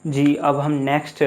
जी, अब हम next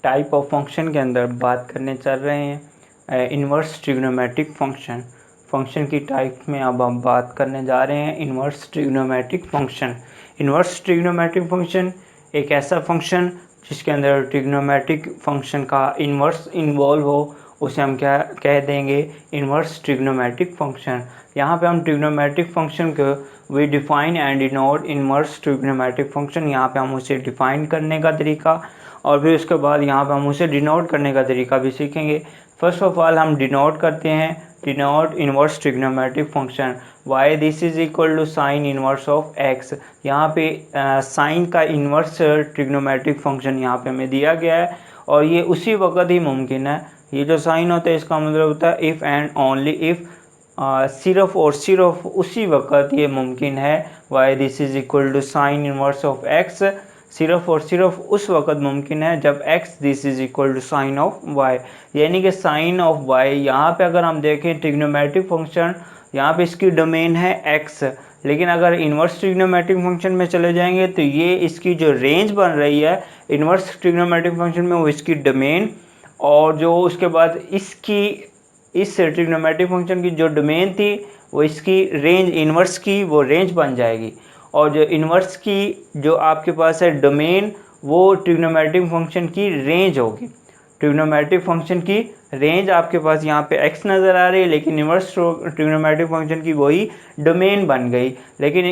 type of function के अंदर बात करने चल रहे हैं इन्वर्स ट्रिग्नोमेट्रिक फंक्शन। फंक्शन की टाइप में अब हम बात करने जा रहे हैं inverse trigonometric function. Inverse trigonometric function एक ऐसा फंक्शन जिसके अंदर ट्रिग्नोमेट्रिक फंक्शन का इन्वर्स इन्वॉल्व हो, उसे हम क्या कह देंगे, इन्वर्स ट्रिग्नोमेट्रिक फंक्शन। यहाँ पे हम ट्रिग्नोमेट्रिक फंक्शन को we define and denote inverse trigonometric function, यहाँ पे हम उसे डिफाइन करने का तरीका और फिर उसके बाद यहाँ पे हम उसे डिनोट करने का तरीका भी सीखेंगे। फर्स्ट ऑफ ऑल हम डिनोट करते हैं, denote inverse trigonometric function y this is equal to sine inverse of x. यहाँ पे साइन का इन्वर्स ट्रिग्नोमेट्रिक फंक्शन यहाँ पे हमें दिया गया है और ये उसी वक्त ही मुमकिन है। ये जो साइन होता है इसका मतलब होता है इफ़ एंड ओनली इफ़, सिर्फ और सिर्फ उसी वक्त ये मुमकिन है। Y this is equal to sine inverse of x, सिर्फ और सिर्फ उस वक्त मुमकिन है जब x this is equal to sine of y, यानी कि साइन ऑफ वाई। यहाँ पे अगर हम देखें ट्रिग्नोमेट्रिक फंक्शन, यहाँ पे इसकी डोमेन है एक्स, लेकिन अगर इन्वर्स ट्रिग्नोमेट्रिक फंक्शन में चले जाएंगे तो ये इसकी जो रेंज बन रही है इन्वर्स ट्रिग्नोमेट्रिक फंक्शन में वो इसकी डोमेन, और जो उसके बाद इसकी इस ट्रिग्नोमेट्रिक फंक्शन की जो डोमेन थी वो इसकी रेंज इन्वर्स की वो रेंज बन जाएगी, और जो इन्वर्स की जो आपके पास है डोमेन वो ट्रिग्नोमेट्रिक फंक्शन की रेंज होगी। ट्रिग्नोमेट्रिक फंक्शन की रेंज आपके पास यहाँ पे x नज़र आ रही है, लेकिन इन्वर्स ट्रिग्नोमेट्रिक फंक्शन की वही डोमेन बन गई। लेकिन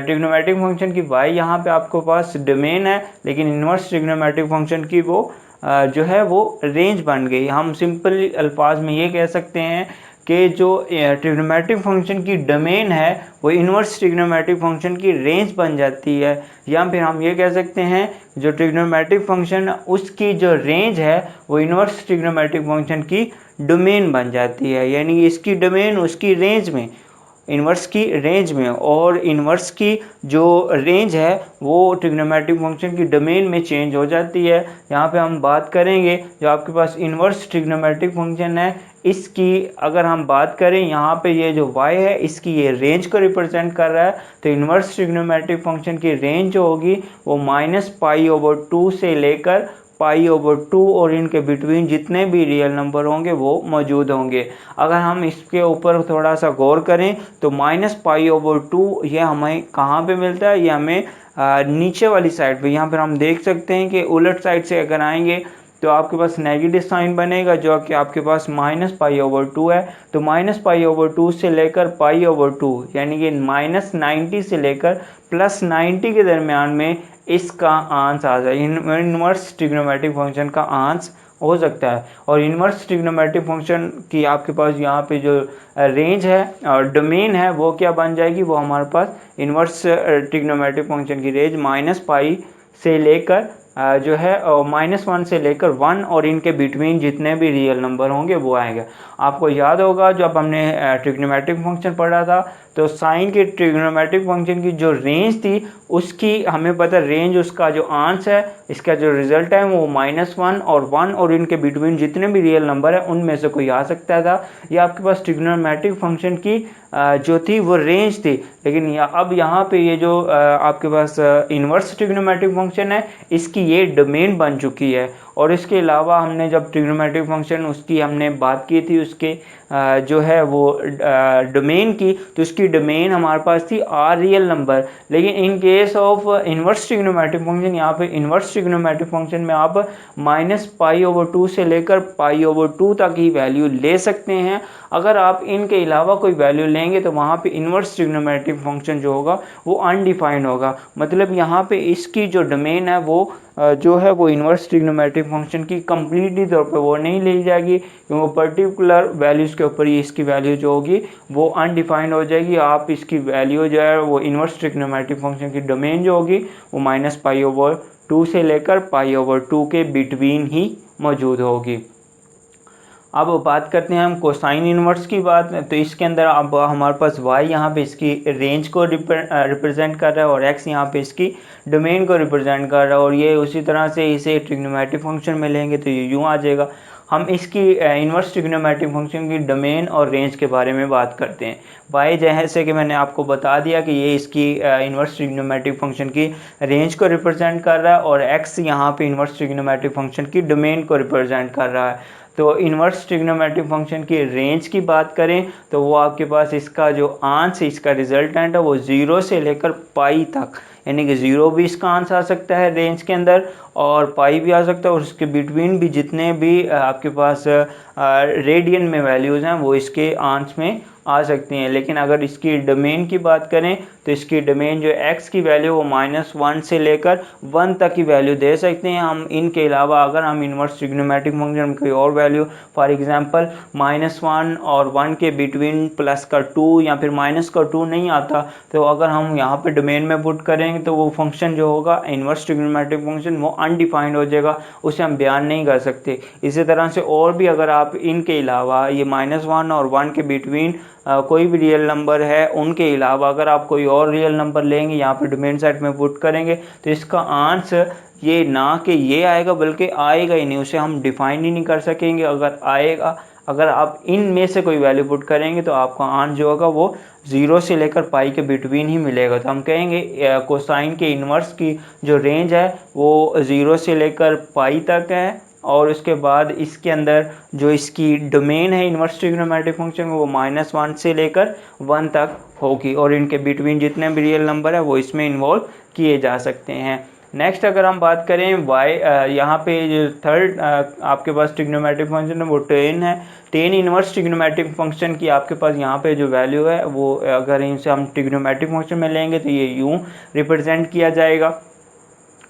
ट्रिग्नोमेट्रिक फंक्शन की y यहाँ पे आपके पास डोमेन है, लेकिन इन्वर्स ट्रिग्नोमेट्रिक फंक्शन की वो जो है वो रेंज बन गई। हम सिंपल अल्फाज में ये कह सकते हैं कि जो ट्रिग्नोमेट्रिक फंक्शन की डोमेन है वो इन्वर्स ट्रिग्नोमेट्रिक फंक्शन की रेंज बन जाती है, या फिर हम ये कह सकते हैं जो ट्रिग्नोमेट्रिक फंक्शन उसकी जो रेंज है वो इन्वर्स ट्रिग्नोमेट्रिक फंक्शन की डोमेन बन जाती है, यानी इसकी डोमेन उसकी रेंज में, इन्वर्स की रेंज में, और इन्वर्स की जो रेंज है वो ट्रिग्नोमेट्रिक फंक्शन की डोमेन में चेंज हो जाती है। यहाँ पे हम बात करेंगे जो आपके पास इन्वर्स ट्रिग्नोमेट्रिक फंक्शन है इसकी अगर हम बात करें, यहाँ पे ये जो y है इसकी ये रेंज को रिप्रेजेंट कर रहा है, तो इन्वर्स ट्रिग्नोमेट्रिक फंक्शन की रेंज जो होगी वो -π/2 से लेकर π/2 और इनके बिटवीन जितने भी रियल नंबर होंगे वो मौजूद होंगे। अगर हम इसके ऊपर थोड़ा सा गौर करें तो -π/2 ये हमें कहाँ पे मिलता है, ये हमें नीचे वाली साइड पे, यहाँ पर हम देख सकते हैं कि उलट साइड से अगर आएंगे तो आपके पास नेगेटिव साइन बनेगा जो कि आपके पास -π/2 है। तो -π/2 से लेकर π/2 यानी कि -90 से लेकर +90 के दरमियान में इसका आंस आ जाए, इन्वर्स ट्रिग्नोमेट्रिक फंक्शन का आंस हो सकता है। और इन्वर्स ट्रिग्नोमेट्रिक फंक्शन की आपके पास यहाँ पे जो रेंज है और डोमेन है वो क्या बन जाएगी, वो हमारे पास इन्वर्स ट्रिग्नोमेट्रिक फंक्शन की रेंज -π से लेकर जो है -1 से लेकर 1 और इनके बिटवीन जितने भी रियल नंबर होंगे वो आएंगे। आपको याद होगा जब हमने ट्रिग्नोमेट्रिक फंक्शन पढ़ा था तो साइन के ट्रिग्नोमेट्रिक फंक्शन की जो रेंज थी उसकी हमें पता रेंज, उसका जो आंस है, इसका जो रिजल्ट है वो -1 और 1 और इनके बिटवीन जितने भी रियल नंबर है उनमें से कोई आ सकता था। ये आपके पास ट्रिग्नोमेट्रिक फंक्शन की जो थी वो रेंज थी। लेकिन अब यहाँ पे ये जो आपके पास इन्वर्स ट्रिग्नोमेट्रिक फंक्शन है इसकी ये डोमेन बन चुकी है। और इसके अलावा हमने जब ट्रिग्नोमेट्रिक फंक्शन उसकी हमने बात की थी उसके जो है वो डोमेन की, तो उसकी डोमेन हमारे पास थी आर रियल नंबर। लेकिन in case of inverse trigonometric function, यहाँ पे इन्वर्स ट्रिग्नोमेट्रिक फंक्शन में आप -π/2 से लेकर π/2 तक ही वैल्यू ले सकते हैं। अगर आप इनके अलावा कोई वैल्यू लेंगे तो वहाँ पे इन्वर्स ट्रिग्नोमेट्रिक फंक्शन जो होगा वो अनडिफाइंड होगा, मतलब यहाँ पे इसकी जो डोमेन है वो जो है वो इन्वर्स ट्रिग्नोमेट्रिक फंक्शन की कम्प्लीटली तौर पे वो नहीं ली जाएगी, क्योंकि पर्टिकुलर वैल्यूज़ के ऊपर ही इसकी वैल्यू जो होगी वो अनडिफाइंड हो जाएगी। आप इसकी वैल्यू जो है वो इन्वर्स ट्रिग्नोमेट्रिक फंक्शन की डोमेन जो होगी वो -π/2 से लेकर π/2 के बिटवीन ही मौजूद होगी। अब बात करते हैं हम कोसाइन इन्वर्स की बात, तो इसके अंदर अब हमारे पास y यहाँ पे इसकी रेंज को रिप्रेजेंट कर रहा है और x यहाँ पे इसकी डोमेन को रिप्रेजेंट कर रहा है, और ये उसी तरह से इसे ट्रिग्नोमेट्रिक फंक्शन में लेंगे तो ये यूँ आ जाएगा। हम इसकी इन्वर्स ट्रिग्नोमेट्रिक फंक्शन की डोमेन और रेंज के बारे में बात करते हैं। y जैसे कि मैंने आपको बता दिया कि ये इसकी इन्वर्स ट्रिग्नोमेट्रिक फंक्शन की रेंज को रिप्रेजेंट कर रहा है, और x यहाँ पे इन्वर्स ट्रिग्नोमेट्रिक फंक्शन की डोमेन को रिप्रेजेंट कर रहा है। तो इन्वर्स ट्रिग्नोमेट्रिक फंक्शन की रेंज की बात करें तो वो आपके पास इसका जो आंसर, इसका रिजल्टेंट है वो 0 से लेकर पाई तक, यानी कि 0 भी इसका आंसर आ सकता है रेंज के अंदर, और पाई भी आ सकता है, और उसके बिटवीन भी जितने भी आपके पास रेडियन में वैल्यूज़ हैं वो इसके आंसर में आ सकती हैं। लेकिन अगर इसकी डोमेन की बात करें तो इसकी डोमेन जो x की वैल्यू वो -1 से लेकर 1 तक की वैल्यू दे सकते हैं हम। इनके अलावा अगर हम इन्वर्स ट्रिग्नोमेट्रिक फंक्शन में कोई और वैल्यू, फॉर एग्जांपल -1 और 1 के बिटवीन प्लस का 2 या फिर माइनस का 2 नहीं आता, तो अगर हम यहाँ पे डोमेन में पुट करेंगे तो वो फंक्शन जो होगा इन्वर्स ट्रिग्नोमेट्रिक फंक्शन वो अनडिफाइंड हो जाएगा, उसे हम बयान नहीं कर सकते। इसी तरह से और भी अगर आप इनके अलावा ये -1 और 1 के बिटवीन कोई भी रियल नंबर है, उनके अलावा अगर आप कोई और रियल नंबर लेंगे यहाँ पे डोमेन सेट में पुट करेंगे तो इसका आंसर ये ना कि ये आएगा बल्कि आएगा ही नहीं, उसे हम डिफाइन ही नहीं कर सकेंगे। अगर आएगा, अगर आप इन में से कोई वैल्यू पुट करेंगे तो आपका आंसर जो होगा वो 0 से लेकर पाई के बिटवीन ही मिलेगा। तो हम कहेंगे कोसाइन के इन्वर्स की जो रेंज है वो 0 से लेकर पाई तक है, और उसके बाद इसके अंदर जो इसकी डोमेन है इन्वर्स ट्रिग्नोमेट्रिक फंक्शन वो -1 से लेकर 1 तक होगी, और इनके बिटवीन जितने भी रियल नंबर है वो इसमें इन्वॉल्व किए जा सकते हैं। नेक्स्ट अगर हम बात करें y, यहाँ पे जो थर्ड आपके पास ट्रिग्नोमेट्रिक फंक्शन है वो tan है। tan इन्वर्स ट्रिग्नोमेट्रिक फंक्शन की आपके पास यहाँ पे जो वैल्यू है वो अगर इनसे हम ट्रिग्नोमेट्रिक फंक्शन में लेंगे तो ये यूँ रिप्रेजेंट किया जाएगा।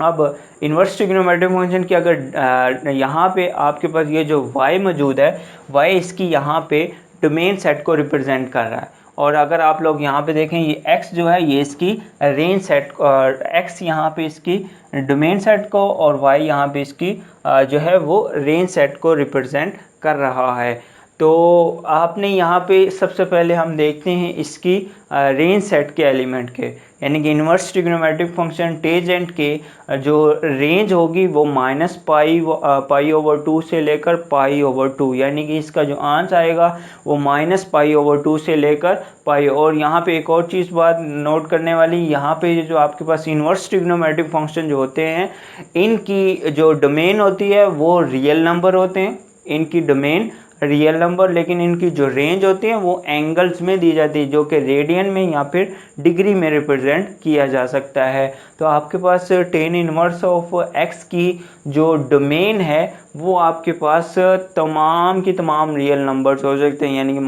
अब इन्वर्स ट्रिग्नोमेट्रिक फंक्शन की अगर यहाँ पे आपके पास ये जो y मौजूद है, y इसकी यहाँ पे डोमेन सेट को रिप्रेजेंट कर रहा है, और अगर आप लोग यहाँ पे देखें ये x जो है ये इसकी रेंज सेट, और x यहाँ पे इसकी डोमेन सेट को, और y यहाँ पे इसकी जो है वो रेंज सेट को रिप्रेजेंट कर रहा है। तो आपने यहाँ पे सबसे पहले हम देखते हैं इसकी रेंज सेट के एलिमेंट के, यानी कि इन्वर्स ट्रिग्नोमेट्रिक फंक्शन टेंजेंट के जो रेंज होगी वो -π/2 से लेकर π/2, यानी कि इसका जो आंसर आएगा वो -π/2 से लेकर पाई। और यहाँ पे एक और चीज़ बात नोट करने वाली, यहाँ पे जो आपके पास इन्वर्स ट्रिग्नोमेट्रिक फंक्शन जो होते हैं इनकी जो डोमेन होती है वो रियल नंबर होते हैं, इनकी डोमेन रियल नंबर, लेकिन इनकी जो रेंज होती है वो एंगल्स में दी जाती है, जो कि रेडियन में या फिर डिग्री में रिप्रेजेंट किया जा सकता है। तो आपके पास tan इनवर्स ऑफ x की जो डोमेन है वो आपके पास तमाम की तमाम रियल नंबर्स हो सकते हैं, यानी कि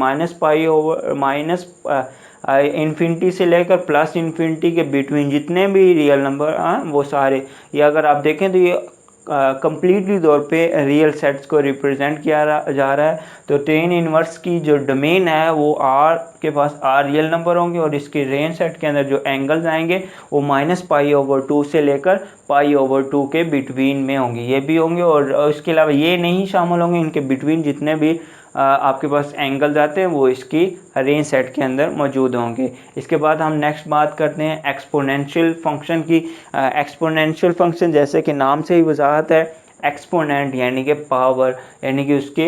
इन्फिनिटी से लेकर प्लस इन्फिनिटी के बिटवीन जितने भी रियल नंबर वो सारे, ये अगर आप देखें तो ये कंप्लीटली तौर पे रियल सेट्स को रिप्रेजेंट किया जा रहा है। तो tan इनवर्स की जो डोमेन है वो r के पास r रियल नंबर होंगे, और इसकी रेंज सेट के अंदर जो एंगल्स आएंगे वो -π/2 से लेकर π/2 के बिटवीन में होंगे, ये भी होंगे, और इसके अलावा ये नहीं शामिल होंगे, इनके बिटवीन जितने भी आपके पास एंगल्स आते हैं वो इसकी रेंज सेट के अंदर मौजूद होंगे। इसके बाद हम नेक्स्ट बात करते हैं एक्सपोनेंशियल फंक्शन की। एक्सपोनेंशियल फंक्शन जैसे कि नाम से ही वजाहत है, एक्सपोनेंट यानी कि पावर, यानी कि उसके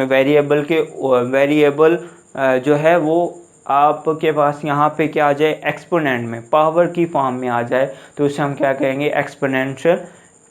वेरिएबल जो है वो आपके पास यहाँ पे क्या आ जाए, एक्सपोनेंट में पावर की फॉर्म में आ जाए, तो उसे हम क्या कहेंगे, एक्सपोनेंशियल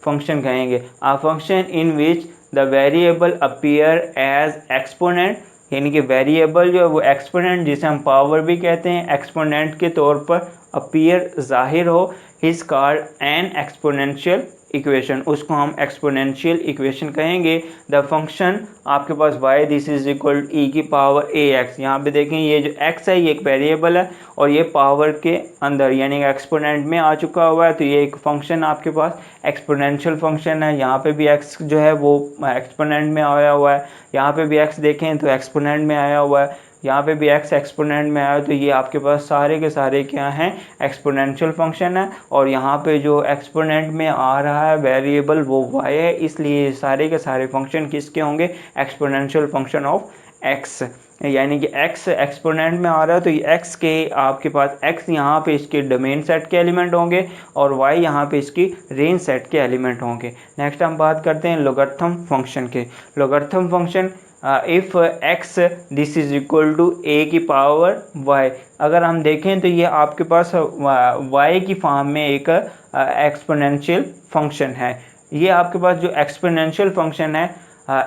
फंक्शन कहेंगे। A function in which the variable appear as exponent, यानी कि वेरिएबल जो है वो एक्सपोनेंट, जिसे हम पावर भी कहते हैं, एक्सपोनेंट के तौर पर अपीयर ज़ाहिर हो, is called N exponential equation, उसको हम एक्सपोनेंशियल इक्वेशन कहेंगे। द फंक्शन आपके पास y this is equal e⁻ax, यहाँ पे देखें ये जो x है ये एक वेरिएबल है और ये पावर के अंदर यानी एक्सपोनेंट में आ चुका हुआ है, तो ये एक फंक्शन आपके पास एक्सपोनेंशियल फंक्शन है। यहाँ पे भी x जो है वो एक्सपोनेंट में आया हुआ है, यहाँ पे भी x देखें तो एक्सपोनेंट में आया हुआ है, यहाँ पे भी x एक्सपोनेंट में आया, तो ये आपके पास सारे के सारे क्या हैं, एक्सपोनेंशियल फंक्शन है। और यहाँ पे जो एक्सपोनेंट में आ रहा है वेरिएबल वो y है, इसलिए सारे के सारे फंक्शन किसके होंगे, एक्सपोनेंशियल फंक्शन ऑफ एक्स, यानी कि एक्स एक्सपोनेंट में आ रहा है तो ये एक्स के आपके पास एक्स यहाँ पे इसके डोमेन सेट के एलिमेंट होंगे और वाई यहाँ पे इसकी रेंज सेट के एलिमेंट होंगे। नेक्स्ट हम बात करते हैं लोगरिथम फंक्शन के। Logarithm function if x this is equal to a की पावर वाई, अगर हम देखें तो ये आपके पास वाई की फॉर्म में एक एक्सपोनेंशियल फंक्शन है। ये आपके पास जो एक्सपोनेंशियल फंक्शन है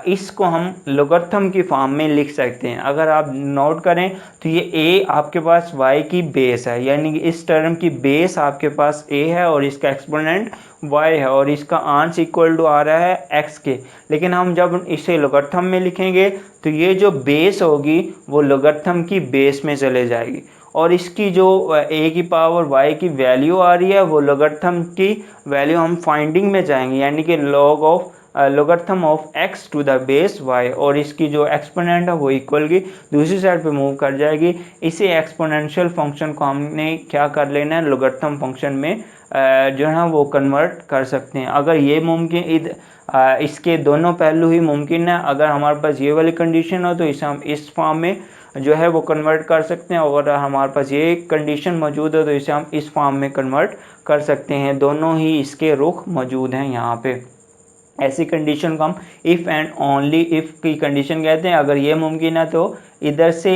इसको हम लोगरिथम की फॉर्म में लिख सकते हैं। अगर आप नोट करें तो ये a आपके पास y की बेस है, यानी कि इस टर्म की बेस आपके पास a है और इसका एक्सपोनेंट y है और इसका आंस इक्वल टू आ रहा है x के। लेकिन हम जब इसे लोगरिथम में लिखेंगे तो ये जो बेस होगी वो लोगरिथम की बेस में चले जाएगी और इसकी जो a की पावर y की वैल्यू आ रही है वो लोगरिथम की वैल्यू हम फाइंडिंग में जाएंगे, यानी कि log of logarithm of x to the base y, और इसकी जो एक्सपोनेंट है वो इक्वल की दूसरी साइड पे मूव कर जाएगी। इसी एक्सपोनेंशियल फंक्शन को हमने क्या कर लेना है, लोगरिथम फंक्शन में जो है वो कन्वर्ट कर सकते हैं। अगर ये मुमकिन इसके दोनों पहलू ही मुमकिन है, अगर हमारे पास ये वाली कंडीशन हो तो इसे हम इस फॉर्म में जो है वो कन्वर्ट कर सकते हैं, और हमारे पास ये कंडीशन मौजूद है तो इसे हम इस फॉर्म में कन्वर्ट कर सकते हैं। दोनों ही इसके रुख मौजूद हैं यहाँ पे। ऐसी कंडीशन को हम इफ़ एंड ओनली इफ़ की कंडीशन कहते हैं। अगर ये मुमकिन है तो इधर से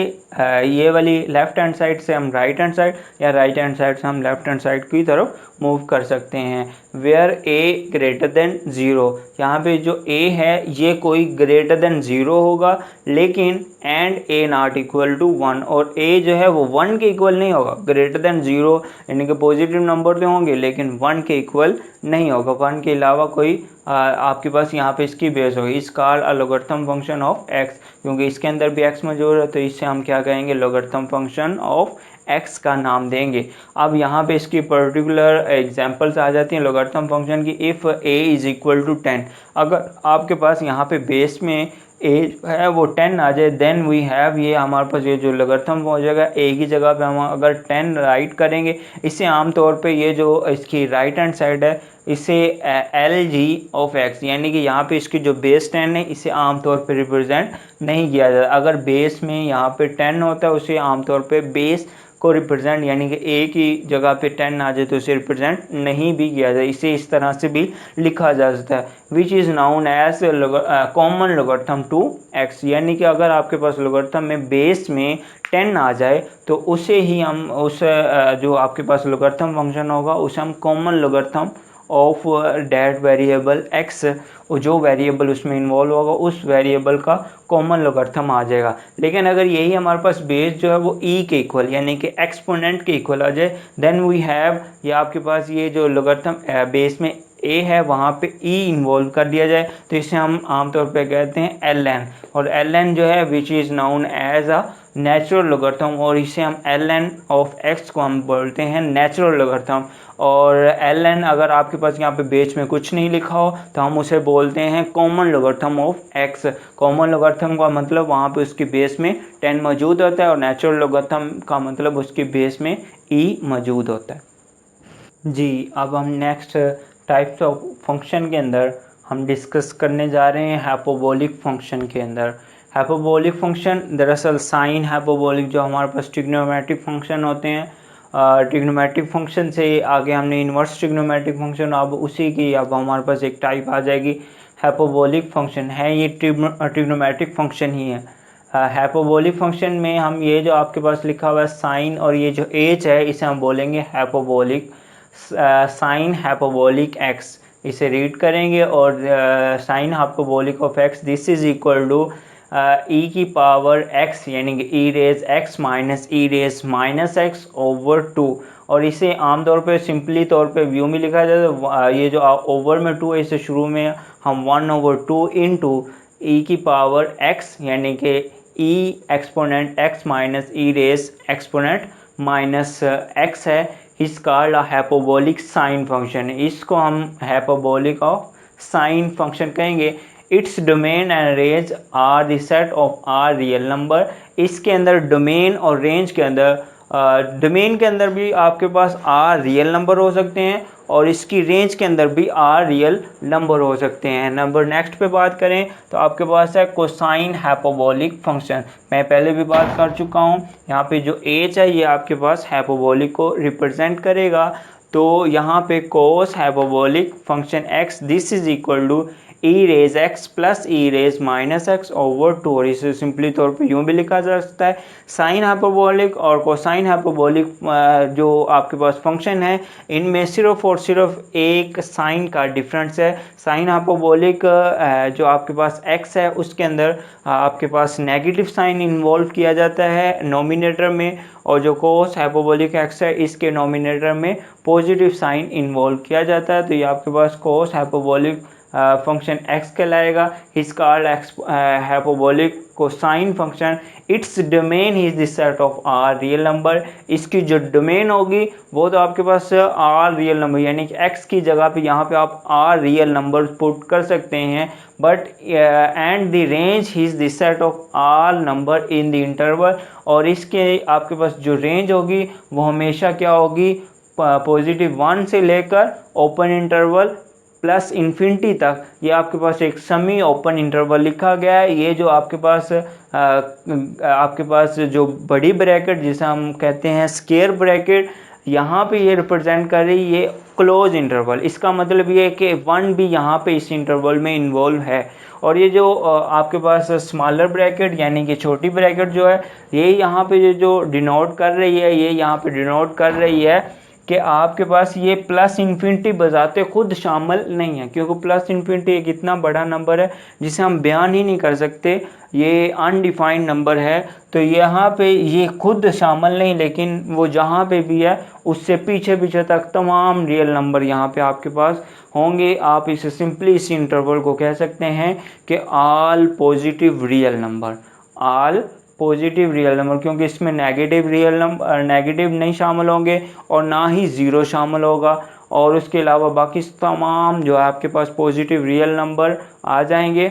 ये वाली लेफ्ट हैंड साइड से हम राइट हैंड साइड या राइट हैंड साइड से हम लेफ्ट हैंड साइड की तरफ मूव कर सकते हैं। वेयर ए ग्रेटर देन 0, यहाँ पे जो a है ये कोई ग्रेटर देन 0 होगा, लेकिन and a not equal to 1, और a जो है वो 1 के इक्वल नहीं होगा। ग्रेटर देन 0 यानी कि पॉजिटिव नंबर तो होंगे लेकिन 1 के इक्वल नहीं होगा, 1 के अलावा कोई आपके पास यहाँ पे इसकी बेस होगी। इस called a logarithm function of x, क्योंकि इसके अंदर भी x मौजूद है तो इससे हम क्या कहेंगे, लोगरिथम फंक्शन ऑफ x का नाम देंगे। अब यहाँ पे इसकी पर्टिकुलर एग्जांपल्स आ जाती हैं लोगरिथम फंक्शन की। If a is equal to 10, अगर आपके पास यहाँ पे बेस में a है वो 10 आ जाए, देन वी हैव, ये हमारे पास ये जो लोगरिथम हो जाएगा a की जगह पे हम अगर 10 राइट करेंगे, इससे आमतौर पे ये जो इसकी राइट हैंड साइड है इसे lg ऑफ x, यानी कि यहाँ पे इसकी जो बेस 10 है इसे आमतौर पे रिप्रेजेंट नहीं किया जाता। अगर बेस में यहाँ पे 10 होता है उसे आमतौर पे बेस को रिप्रेजेंट, यानी कि a की जगह पे 10 आ जाए तो उसे रिप्रेजेंट नहीं भी किया जाए, इसे इस तरह से भी लिखा जा सकता है। Which is known as common logarithm to x, यानी कि अगर आपके पास लोगरिथम में बेस में 10 आ जाए तो उसे ही हम जो आपके पास लोगरिथम फंक्शन होगा उसे हम common logarithm of that variable x, जो वेरिएबल उसमें इन्वॉल्व होगा उस वेरिएबल का कॉमन लोगरिथम आ जाएगा। लेकिन अगर यही हमारे पास बेस जो है वो e के इक्वल यानी कि एक्सपोनेंट के इक्वल आ जाए, देन वी हैव, ये आपके पास ये जो लोगरिथम बेस में a है वहाँ पे e इन्वॉल्व कर दिया जाए तो इसे हम आमतौर पे कहते हैं ln, और ln जो है which is known as a natural logarithm, और इसे हम ln ऑफ x को हम बोलते हैं नेचुरल लोगरिथम। और ln अगर आपके पास यहाँ पे बेस में कुछ नहीं लिखा हो तो हम उसे बोलते हैं common logarithm of x। Common logarithm का मतलब वहाँ पे उसकी बेस में 10 मौजूद होता है और नेचुरल लोगरिथम का मतलब उसकी बेस में e मौजूद होता है। जी, अब हम नेक्स्ट टाइप्स ऑफ फंक्शन के अंदर हम डिस्कस करने जा रहे हैं हाइपरबोलिक फंक्शन के अंदर। हाइपरबोलिक फंक्शन दरअसल साइन हाइपरबोलिक जो हमारे पास ट्रिग्नोमेट्रिक फंक्शन होते हैं, ट्रिग्नोमेट्रिक फंक्शन से आगे हमने इन्वर्स ट्रिग्नोमेट्रिक फंक्शन, अब उसी की अब हमारे पास एक टाइप आ जाएगी हाइपरबोलिक फंक्शन है। ये ट्रिग्नोमेट्रिक फंक्शन ही है। हाइपरबोलिक फंक्शन में हम ये जो आपके पास लिखा हुआ है साइन और ये जो एच है इसे हम बोलेंगे हाइपरबोलिक, साइन हाइपरबोलिक एक्स, इसे रीड करेंगे और sine hyperbolic of x this is equal to e की पावर x, यानी कि e raise x minus e raise minus x over 2, और इसे आमतौर पे सिंपली तौर पे व्यू में लिखा जाता है। ये जो ओवर में 2 है इसे शुरू में हम 1/2 इंटू ई की पावर x, यानी कि e exponent x minus e raise exponent minus x है, is called a hyperbolic sine function. इसको हम हाइपरबोलिक ऑफ साइन फंक्शन कहेंगे। Its domain and range are the set of R real number. इसके अंदर domain और range के अंदर domain के अंदर भी आपके पास आर रियल नंबर हो सकते हैं और इसकी रेंज के अंदर भी आर रियल नंबर हो सकते हैं। नंबर नेक्स्ट पे बात करें तो आपके पास है कोसाइन हाइपरबोलिक फंक्शन। मैं पहले भी बात कर चुका हूँ, यहाँ पे जो एच है ये आपके पास हाइपरबोलिक को रिप्रेजेंट करेगा। तो यहाँ पे cos hyperbolic function x this is equal to e raise x plus e raise minus x over 2, और इसे सिंपली तौर पे यूँ भी लिखा जा सकता है साइन हाइपरबोलिक और कोसाइन हाइपरबोलिक जो आपके पास फंक्शन है इनमें सिर्फ और सिर्फ एक साइन का डिफरेंस है। साइन हाइपरबोलिक जो आपके पास x है उसके अंदर आपके पास नेगेटिव साइन इन्वॉल्व किया जाता है नोमिनेटर में, और जो कोस हाइपरबोलिक x है इसके नोमिनेटर में पॉजिटिव साइन इन्वॉल्व किया जाता है। तो ये आपके पास कोस हाइपरबोलिक फंक्शन x कहलाएगा। Is called hyperbolic cosine function. Its domain is the set of R real number. इसकी जो डोमेन होगी वो तो आपके पास आर रियल नंबर, यानी कि x की जगह पे यहाँ पे आप आर रियल नंबर पुट कर सकते हैं, but and the range is the set of all number in the interval. और इसके आपके पास जो रेंज होगी वो हमेशा क्या होगी, पॉजिटिव 1 से लेकर ओपन इंटरवल प्लस इन्फिनिटी तक। ये आपके पास एक सेमी ओपन इंटरवल लिखा गया है। ये जो आपके पास जो बड़ी ब्रैकेट जिसे हम कहते हैं स्क्वायर ब्रैकेट, यहाँ पे ये रिप्रेजेंट कर रही है क्लोज इंटरवल। इसका मतलब ये है कि 1 भी यहाँ पे इस इंटरवल में इन्वॉल्व है। और ये जो आपके पास स्मॉलर ब्रैकेट यानी कि छोटी ब्रैकेट जो है ये यहाँ पे ये जो डिनोट कर रही है, ये यहाँ पे डिनोट कर रही है कि आपके पास ये प्लस इन्फिनिटी बजाते खुद शामिल नहीं है, क्योंकि प्लस इन्फिनिटी एक इतना बड़ा नंबर है जिसे हम बयान ही नहीं कर सकते, ये अनडिफाइंड नंबर है। तो यहाँ पे ये खुद शामिल नहीं, लेकिन वो जहाँ पे भी है उससे पीछे पीछे तक तमाम रियल नंबर यहाँ पे आपके पास होंगे। आप इसे सिंपली इस इंटरवल को कह सकते हैं कि all positive real number, all positive real number, क्योंकि इसमें नेगेटिव रियल नंबर नेगेटिव नहीं शामिल होंगे और ना ही ज़ीरो शामिल होगा। और उसके अलावा बाकी तमाम जो है आपके पास पॉजिटिव रियल नंबर आ जाएंगे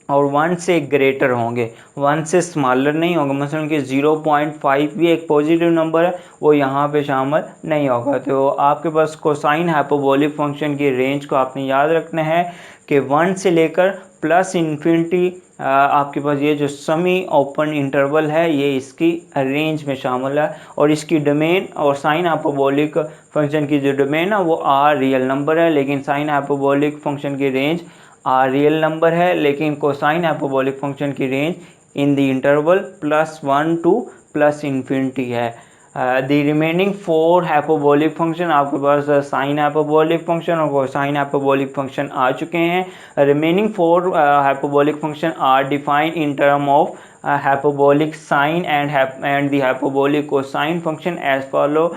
और 1 से ग्रेटर होंगे, 1 से स्मॉलर नहीं होगा। मसलन कि 0.5 भी एक पॉजिटिव नंबर है, वो यहाँ पे शामिल नहीं होगा। तो आपके पास कोसाइन हाइपरबोलिक फंक्शन की रेंज को आपने याद रखना है कि 1 से लेकर प्लस इन्फिनिटी आपके पास ये जो सेमी ओपन इंटरवल है ये इसकी रेंज में शामिल है। और इसकी डोमेन और साइन हाइपरबोलिक फंक्शन की जो डोमेन है वो आर रियल नंबर है, लेकिन साइन हाइपरबोलिक फंक्शन की रेंज आर रियल नंबर है, लेकिन कोसाइन हाइपरबोलिक फंक्शन की range in the interval +1 to plus infinity है। द रिमेनिंग 4 हाइपरबोलिक फंक्शन आपके पास साइन हाइपरबोलिक फंक्शन और कोसाइन हाइपरबोलिक फंक्शन आ चुके हैं। Remaining 4 hyperbolic function are defined in term of hyperbolic sine and the hyperbolic cosine function as follow.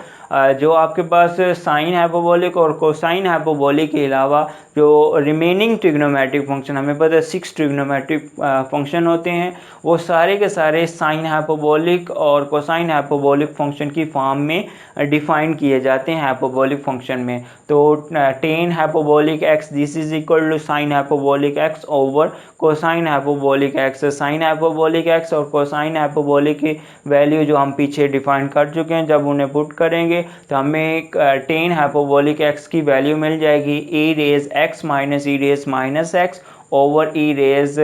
जो आपके पास साइन हाइपरबोलिक और कोसाइन हाइपरबोलिक के अलावा जो रिमेनिंग ट्रिग्नोमेट्रिक फंक्शन, हमें पता है 6 ट्रिग्नोमेट्रिक फंक्शन होते हैं, वो सारे के सारे साइन हाइपरबोलिक और कोसाइन हाइपरबोलिक फंक्शन की फॉर्म में डिफाइन किए जाते हैं हाइपरबोलिक फंक्शन में। तो tan hyperbolic x this is equal to sine hyperbolic x over cosine hyperbolic x. Sine hyperbolic x और कोसाइन हाइपरबोलिक की वैल्यू जो हम पीछे डिफाइन कर चुके हैं, जब उन्हें पुट करेंगे तो हमें टेन हाइपरबोलिक एक्स की वैल्यू मिल जाएगी ई raise x minus e raise minus x over e raise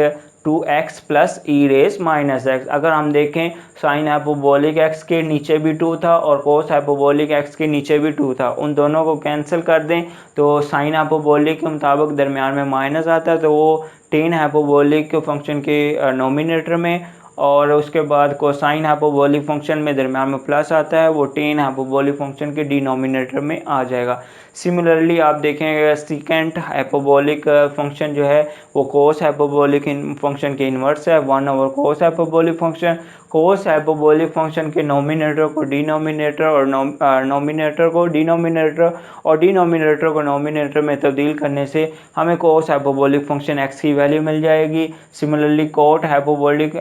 2x plus e raise minus X. अगर हम देखें साइन हाइपरबोलिक एक्स के नीचे भी 2 था और कोस हाइपरबोलिक एक्स के नीचे भी 2 था, उन दोनों को कैंसिल कर दें तो साइन हाइपरबोलिक के मुताबिक दरमियान में माइनस आता है, तो वो टेन हाइपरबोलिक फंक्शन के नोमिनेटर में, और उसके बाद कोसाइन हाइपरबोलिक फंक्शन में दरमियान में प्लस आता है, वो टेन हाइपरबोलिक फंक्शन के डिनोमिनेटर में आ जाएगा। सिमिलरली आप देखेंगे सेकेंड हाइपरबोलिक फंक्शन जो है वो कोस हाइपरबोलिक फंक्शन के इन्वर्स है, 1 over cos hyperbolic function. Cos hyperbolic function के नोमिनेटर को डिनोमिनेटर और नोमिनेटर को डिनोमिनेटर और डिनोमिनेटर को नोमिनेटर में तब्दील करने से हमें कोस हाइपरबोलिक फंक्शन x की वैल्यू मिल जाएगी। सिमिलरली कोट हाइपरबोलिक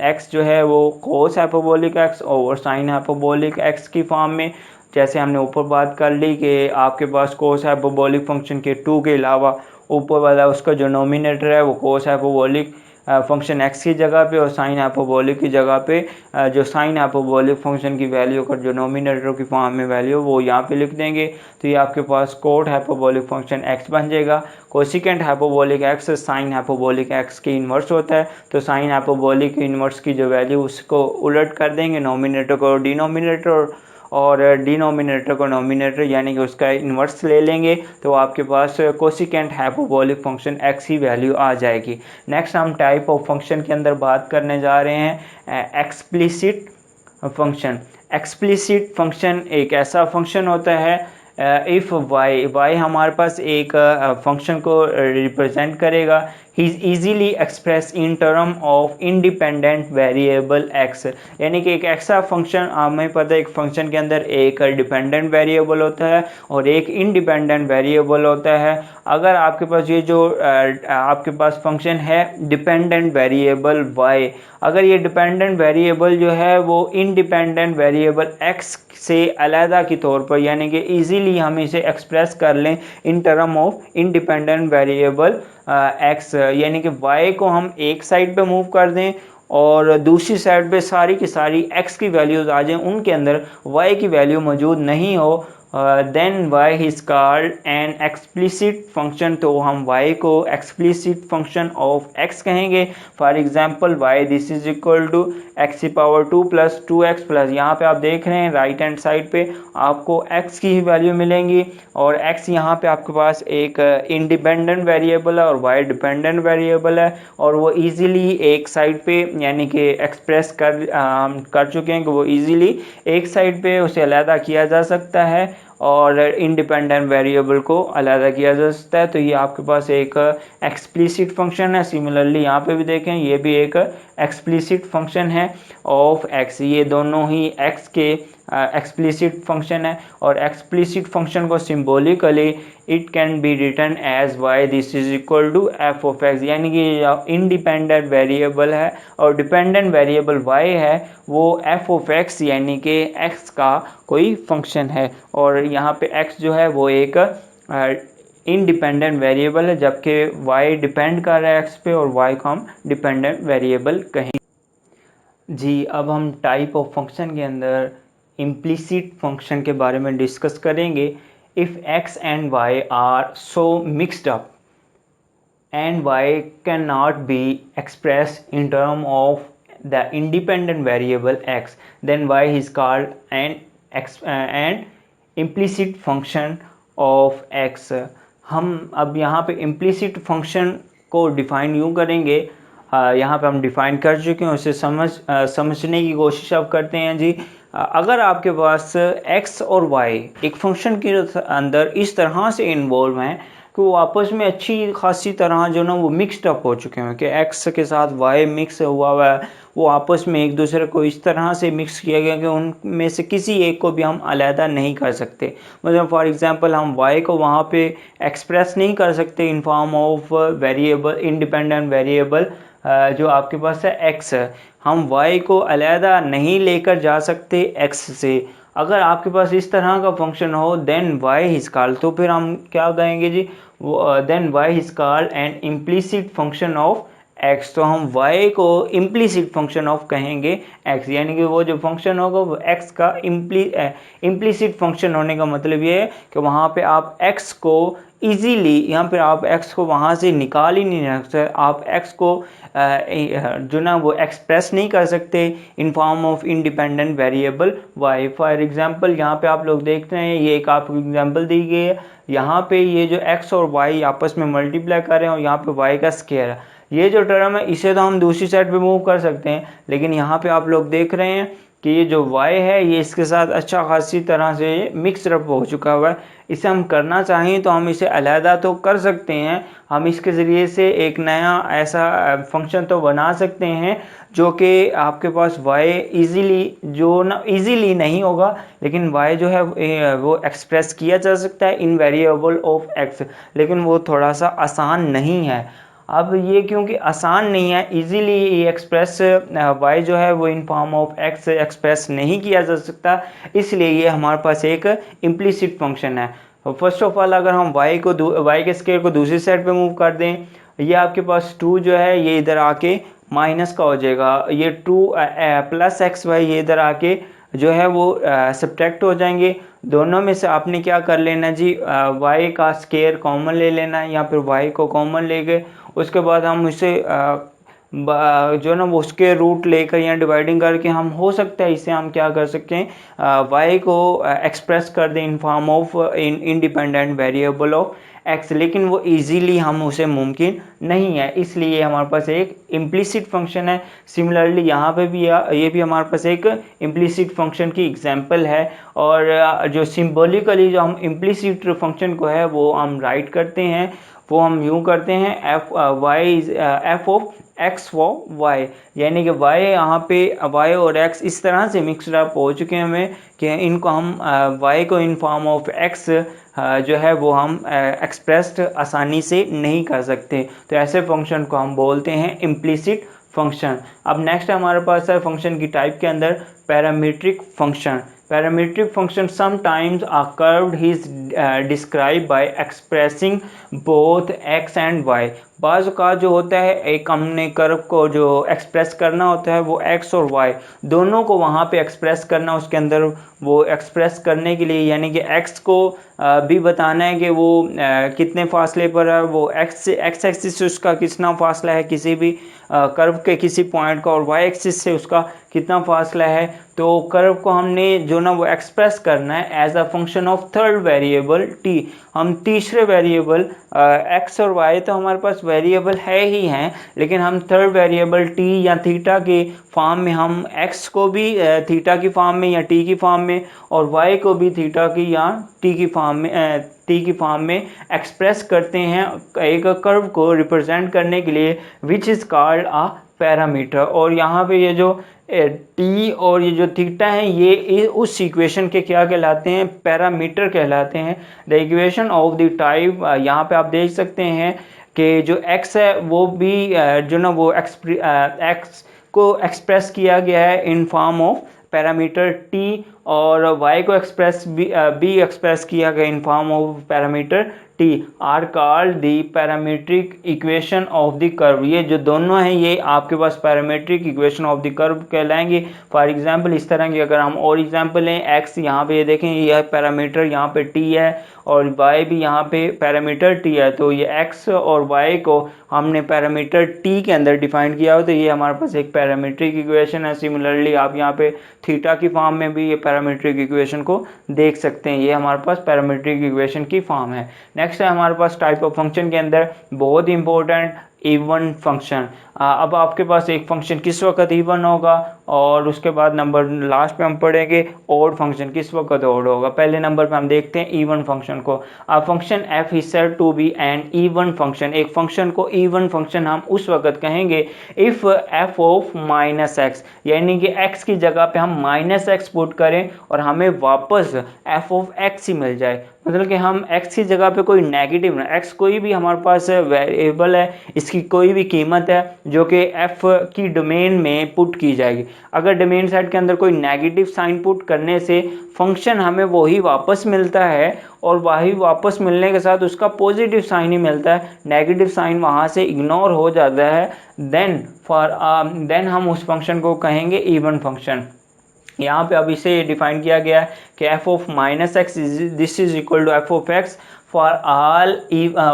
x जो है वो cos hyperbolic x over sine hyperbolic x की फॉर्म में, जैसे हमने ऊपर बात कर ली कि आपके पास कोस हाइपरबोलिक फंक्शन के 2 के अलावा ऊपर वाला उसका जो नोमिनेटर है वो कोस हाइपरबोलिक फंक्शन x की जगह पे और साइन हाइपरबोलिक की जगह पे जो साइन हाइपरबोलिक फंक्शन की वैल्यू का जो नोमिनेटर की फॉर्म में वैल्यू वो यहाँ पे लिख देंगे। तो ये आपके पास कोट हाइपरबोलिक फंक्शन x बन जाएगा। Cosecant hyperbolic x sign hyperbolic x के इन्वर्स होता है, तो साइन हाइपरबोलिक इन्वर्स की जो वैल्यू उसको उलट कर देंगे, नोमिनेटर को डिनोमिनेटर और डिनोमिनेटर को नोमिनेटर यानी कि उसका इन्वर्स ले लेंगे, तो आपके पास कोसिकेंट हाइपरबोलिक फंक्शन x की वैल्यू आ जाएगी। नेक्स्ट हम टाइप ऑफ फंक्शन के अंदर बात करने जा रहे हैं एक्सप्लिसिट फंक्शन। एक्सप्लिसिट फंक्शन एक ऐसा फंक्शन होता है इफ़ y हमारे पास एक फंक्शन को रिप्रेजेंट करेगा, he is easily express in term of independent variable x। यानी कि एक ऐसा फंक्शन, हमें पता है एक फंक्शन के अंदर एक डिपेंडेंट वेरिएबल होता है और एक इंडिपेंडेंट वेरिएबल होता है। अगर आपके पास ये जो आपके पास फंक्शन है डिपेंडेंट वेरिएबल y, अगर ये डिपेंडेंट वेरिएबल जो है वो इंडिपेंडेंट वेरिएबल x से अलहदा के तौर पर, यानी कि इजीली हम इसे एक्सप्रेस कर लें इन term of independent variable x, यानी कि y को हम एक साइड पे मूव कर दें और दूसरी साइड पे सारी की सारी x की वैल्यूज आ जाएं, उनके अंदर y की वैल्यू मौजूद नहीं हो, then y is called an explicit function. तो हम y को एक्सप्लिसिट फंक्शन ऑफ x कहेंगे। For example y this is equal to x⁴ plus 2x plus, यहाँ पे आप देख रहे हैं राइट हैंड साइड पे आपको x की ही वैल्यू मिलेंगी और x यहाँ पे आपके पास एक इंडिपेंडेंट वेरिएबल है और y डिपेंडेंट वेरिएबल है, और वो इजीली एक साइड पे यानी कि एक्सप्रेस कर चुके हैं कि वो इजीली एक साइड पे उसे अलहदा किया जा सकता है और इंडिपेंडेंट वेरिएबल को अलहदा किया जा सकता है। तो ये आपके पास एक एक्सप्लिसिट फंक्शन है। सिमिलरली यहाँ पे भी देखें, ये भी एक एक्सप्लिसिट फंक्शन है ऑफ x। ये दोनों ही x के एक्सप्लिसिट फंक्शन है और एक्सप्लिसिट फंक्शन को symbolically it can be written as y this is equal to f of x, यानी कि इंडिपेंडेंट वेरिएबल है और डिपेंडेंट वेरिएबल y है वो f ऑफ x यानी कि x का कोई फंक्शन है, और यहाँ पे x जो है वो एक इंडिपेंडेंट वेरिएबल है जबकि y डिपेंड कर रहा है x पे और y को हम डिपेंडेंट वेरिएबल कहेंगे। जी, अब हम टाइप ऑफ फंक्शन के अंदर इम्प्लिसिट फंक्शन के बारे में डिस्कस करेंगे। If x and y are so mixed up and y cannot be expressed in term of the independent variable x, then y is called an implicit function of x। हम अब यहाँ पे implicit function को define यूँ करेंगे, यहाँ पे हम डिफ़ाइन कर चुके हैं, उसे समझने की कोशिश अब करते हैं। जी, अगर आपके पास x और y एक फंक्शन के अंदर इस तरह से इन्वॉल्व हैं कि वो आपस में अच्छी खासी तरह जो ना वो मिक्सड अप हो चुके हैं कि x के साथ y मिक्स हुआ है, वो आपस में एक दूसरे को इस तरह से मिक्स किया गया कि उनमें से किसी एक को भी हम अलहदा नहीं कर सकते। मतलब फॉर एग्जांपल हम y को वहाँ पे एक्सप्रेस नहीं कर सकते इन form of variable, independent variable जो आपके पास है x, हम y को अलहदा नहीं लेकर जा सकते x से। अगर आपके पास इस तरह का फंक्शन हो देन y इज कॉल्ड, तो फिर हम क्या कहेंगे जी, then y is called an implicit function of x। तो हम y को इम्प्लिसिट फंक्शन ऑफ कहेंगे x, यानी कि वो जो फंक्शन होगा वो x का इम्प्लिसिट फंक्शन होने का मतलब ये है कि वहाँ पे आप x को इजीली, यहाँ पे आप x को वहाँ से निकाल ही नहीं सकते, आप x को जो ना वो एक्सप्रेस नहीं कर सकते इन form of independent variable y। For example यहाँ पे आप लोग देखते हैं, ये एक आपको एग्जांपल दी गई है, यहाँ पे ये जो x और y आपस में मल्टीप्लाई कर रहे हैं और यहाँ पे y का स्क्वायर है, ये जो टर्म है इसे तो हम दूसरी साइड पे मूव कर सकते हैं, लेकिन यहाँ पे आप लोग देख रहे हैं कि ये जो y है ये इसके साथ अच्छा खासी तरह से मिक्स अप हो चुका हुआ है। इसे हम करना चाहें तो हम इसे अलहदा तो कर सकते हैं, हम इसके ज़रिए से एक नया ऐसा फंक्शन तो बना सकते हैं जो कि आपके पास y इजीली नहीं होगा, लेकिन y जो है वो एक्सप्रेस किया जा सकता है इन वेरिएबल ऑफ x, लेकिन वो थोड़ा सा आसान नहीं है। अब ये क्योंकि आसान नहीं है, इजीली ये एक्सप्रेस y जो है वो इन फॉर्म ऑफ x एक्सप्रेस नहीं किया जा सकता, इसलिए ये हमारे पास एक इम्प्लिसिट फंक्शन है। फर्स्ट ऑफ ऑल अगर हम y के स्क्वायर को दूसरी साइड पे मूव कर दें ये आपके पास 2 जो है ये इधर आके माइनस का हो जाएगा, ये 2 प्लस एक्स वाई ये इधर आके जो है वो सब्ट्रैक्ट हो जाएंगे। दोनों में से आपने क्या कर लेना जी, y का स्केयर कॉमन ले लेना है, या फिर y को कॉमन ले गए, उसके बाद हम उसे जो ना वो उसके रूट लेकर या डिवाइडिंग करके हम हो सकता है इसे हम क्या कर सकते हैं, y को एक्सप्रेस कर दें इन form of independent variable of x, लेकिन वो इजीली हम उसे मुमकिन नहीं है, इसलिए हमारे पास एक इम्प्लिसिट फंक्शन है। सिमिलरली यहाँ पे भी ये भी हमारे पास एक इम्प्लिसिट फंक्शन की एग्जांपल है। और जो सिंबॉलिकली जो हम इम्प्लिसिट फंक्शन को है वो हम राइट करते हैं, वो हम यूँ करते हैं F of X for Y, यानी कि y यहाँ पे y और x इस तरह से मिक्सड अप हो चुके हैं हमें कि इनको हम y को इन फॉर्म ऑफ x जो है वो हम एक्सप्रेस्ड आसानी से नहीं कर सकते, तो ऐसे फंक्शन को हम बोलते हैं इम्प्लिसिट फंक्शन। अब नेक्स्ट हमारे पास है फंक्शन की टाइप के अंदर parametric function. Parametric function sometimes a curved is describe by expressing both x and y। बाज़ का जो होता है एक हमने कर्व को जो एक्सप्रेस करना होता है वो x और y दोनों को वहाँ पे एक्सप्रेस करना, उसके अंदर वो एक्सप्रेस करने के लिए यानी कि x को भी बताना है कि वो कितने फासले पर है, वो x एक्सिस से उसका कितना फासला है किसी भी कर्व के किसी पॉइंट का, और y एक्सिस से उसका कितना फासला है। तो कर्व को हमने जो ना वो एक्सप्रेस करना है as a function of third variable t। हम तीसरे वेरिएबल x और y तो हमारे पास वेरिएबल है ही हैं, लेकिन हम थर्ड वेरिएबल t या थीटा के फॉर्म में हम x को भी थीटा की फॉर्म में या t की फॉर्म में, और y को भी थीटा की या t की फॉर्म में एक्सप्रेस करते हैं एक कर्व को रिप्रेजेंट करने के लिए, which is called a parameter. और यहाँ पे ये जो t और ये जो थीटा है ये उस इक्वेशन के क्या कहलाते हैं, पैरामीटर कहलाते हैं। The equation of the type यहाँ पे आप देख सकते हैं कि जो x है वो भी जो ना वो x को एक्सप्रेस किया गया है in form of parameter t, और y को भी एक्सप्रेस किया गया in form of parameter t are called the parametric equation of the curve. ये जो दोनों हैं ये आपके पास parametric equation of the curve कहलाएंगे। फॉर एग्जांपल इस तरह की अगर हम और एग्जांपल लें, x यहाँ पे ये देखें ये पैरामीटर यहाँ पे t है और y भी यहाँ पे पैरामीटर t है, तो ये x और y को हमने पैरामीटर t के अंदर डिफाइन किया हो, तो ये हमारे पास एक पैरामीट्रिक इक्वेशन है। सिमिलरली आप यहाँ पे थीटा की फॉर्म में भी ये पैरामीट्रिक इक्वेशन को देख सकते हैं, ये हमारे पास पैरामीट्रिक इक्वेशन की फॉर्म है। नेक्स्ट है हमारे पास टाइप ऑफ फंक्शन के अंदर बहुत इंपॉर्टेंट इवन फंक्शन। अब आपके पास एक फंक्शन किस वक्त इवन होगा और उसके बाद नंबर लास्ट पे हम पढ़ेंगे ऑड फंक्शन किस वक्त ऑड होगा। पहले नंबर पे हम देखते हैं इवन फंक्शन को। अब function f is said to be an even function. एक फंक्शन को इवन फंक्शन हम उस वक्त कहेंगे if f of minus X, यानी कि x की जगह पे हम माइनस एक्स पुट करें और हमें वापस f ऑफ x ही मिल जाए, मतलब कि हम x की जगह पे कोई नेगेटिव ना, x कोई भी हमारे पास वेरिएबल है, इसकी कोई भी कीमत है जो कि f की डोमेन में पुट की जाएगी। अगर डोमेन सेट के अंदर कोई नेगेटिव साइन पुट करने से फंक्शन हमें वही वापस मिलता है, और वही वापस मिलने के साथ उसका पॉजिटिव साइन ही मिलता है, नेगेटिव साइन वहाँ से इग्नोर हो जाता है, देन हम उस फंक्शन को कहेंगे इवन फंक्शन। यहाँ पे अब इसे डिफाइन किया गया है कि f of minus X this is equal to f of x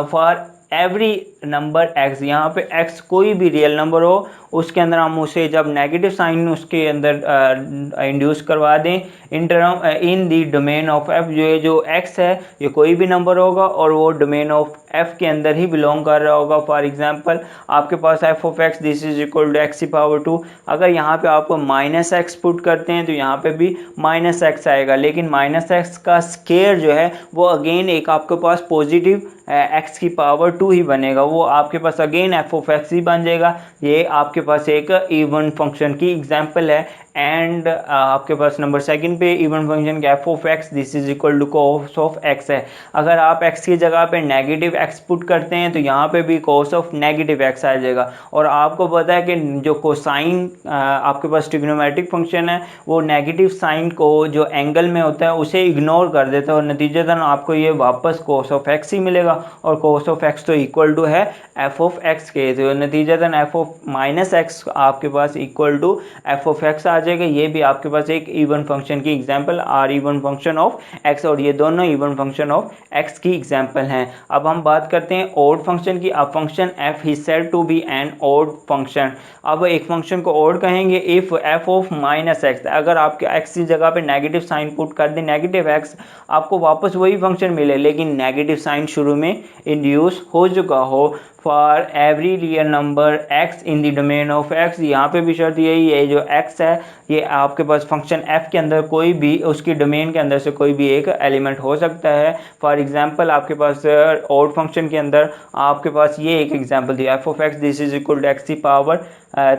for every number x। यहाँ पे x कोई भी रियल नंबर हो उसके अंदर हम उसे जब नेगेटिव साइन उसके अंदर इंड्यूस करवा दें इन दी डोमेन ऑफ f, जो x है ये कोई भी नंबर होगा और वो डोमेन ऑफ f के अंदर ही बिलोंग कर रहा होगा। फॉर एग्जांपल आपके पास f of x this is equal to x power 2। अगर यहाँ पे आप माइनस एक्स पुट करते हैं तो यहाँ पे भी माइनस एक्स आएगा, लेकिन माइनस एक्स का स्केयर जो है वो अगेन एक आपके पास पॉजिटिव x की पावर 2 ही बनेगा, वो आपके पास अगेन f ऑफ x ही बन जाएगा। ये आपके पास एक इवन फंक्शन की एग्जांपल है एंड आपके पास नंबर सेकंड पे इवन फंक्शन का F of x this is equal to cos of X है। अगर आप एक्स की जगह पे नेगेटिव एक्स पुट करते हैं तो यहाँ पे भी कॉस ऑफ नेगेटिव एक्स आ जाएगा। और आपको पता है कि जो कोसाइन आपके पास ट्रिग्नोमेट्रिक फंक्शन है वो नेगेटिव साइन को जो एंगल में होता है उसे इग्नोर कर देता है और नतीजतन आपको ये वापस कॉस ऑफ एक्स ही मिलेगा। और कॉस ऑफ एक्स तो इक्वल टू है एफ ऑफ एक्स के, तो नतीजतन एफ ऑफ माइनस एक्स आपके पास equal to f of x आ जाएगा। ये भी आपके पास एक इवन फंक्शन की example are even function of x, और ये दोनों इवन फंक्शन ऑफ एक्स की एग्जांपल हैं। अब हम बात करते हैं ऑड फंक्शन की। अब function F is said to be an odd function. अब एक फंक्शन को ऑड कहेंगे if F of minus X, अगर आपके एक्स की जगह पे नेगेटिव साइन पुट कर दें नेगेटिव एक्स, आपको वापस वही फंक्शन मिले लेकिन नेगेटिव साइन शुरू में इंड्यूस हो चुका हो। For every real number x in the domain of x, यहाँ पे भी शर्त यही है जो x है ये आपके पास फंक्शन f के अंदर कोई भी उसकी डोमेन के अंदर से कोई भी एक एलिमेंट हो सकता है। फॉर एग्जांपल आपके पास ऑड फंक्शन के अंदर आपके पास ये एक एग्जांपल दिया F of x this is equal to X की पावर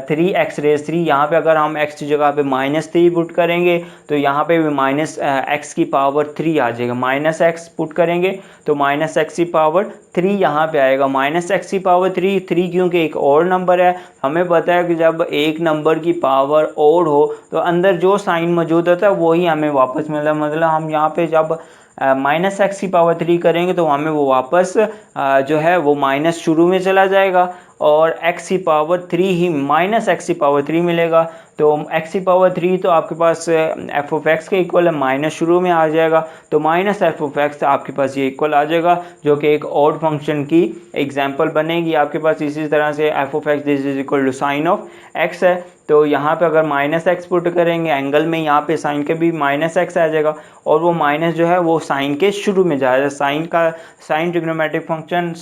3x⁻3। यहाँ पे अगर हम x की जगह पे -3 पुट करेंगे तो यहाँ पे भी माइनस एक्स की पावर 3 आ जाएगा। माइनस एक्स पुट करेंगे तो माइनस एक्स की पावर 3 यहाँ पे आएगा। माइनस एक्स की पावर 3 क्योंकि एक और नंबर है, हमें पता है कि जब एक नंबर की पावर ओड हो तो अंदर जो साइन मौजूद होता है वही हमें वापस मिलता है। मतलब हम यहाँ पे जब माइनस एक्स की पावर 3 करेंगे तो हमें वो वापस जो है वो माइनस शुरू में चला जाएगा और x की पावर 3 ही माइनस एक्स की पावर 3 मिलेगा। तो x की पावर 3 तो आपके पास एफ ऑफ एक्स के इक्वल है, माइनस शुरू में आ जाएगा तो माइनस एफ ऑफ एक्स आपके पास ये इक्वल आ जाएगा जो कि एक ऑड फंक्शन की एग्जांपल बनेगी आपके पास। इसी तरह से F of x this is equal to sine of X है, तो यहाँ पे अगर माइनस एक्स पुट करेंगे एंगल में यहाँ पे साइन के भी माइनस एक्स आ जाएगा और वो माइनस जो है वो साइन के शुरू में जाएगा। साइन ट्रिग्नोमेट्रिक फंक्शन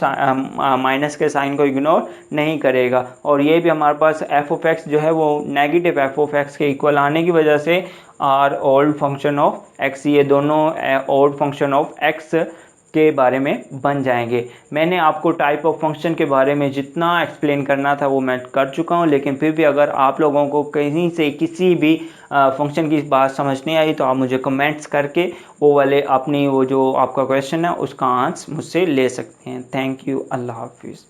माइनस के साइन को इग्नोर नहीं करेगा। और ये भी हमारे पास एफ ऑफ एक्स जो है वो नेगेटिव एफ ऑफ एक्स के इक्वल आने की वजह से are odd function of X, ये दोनों ऑड फंक्शन ऑफ एक्स के बारे में बन जाएंगे। मैंने आपको टाइप ऑफ फंक्शन के बारे में जितना एक्सप्लेन करना था वो मैं कर चुका हूँ, लेकिन फिर भी अगर आप लोगों को कहीं से किसी भी फंक्शन की बात समझ नहीं आई तो आप मुझे कमेंट्स करके वो वाले अपनी वो जो आपका क्वेश्चन है उसका आंसर मुझसे ले सकते हैं। थैंक यू, अल्लाह हाफिज़।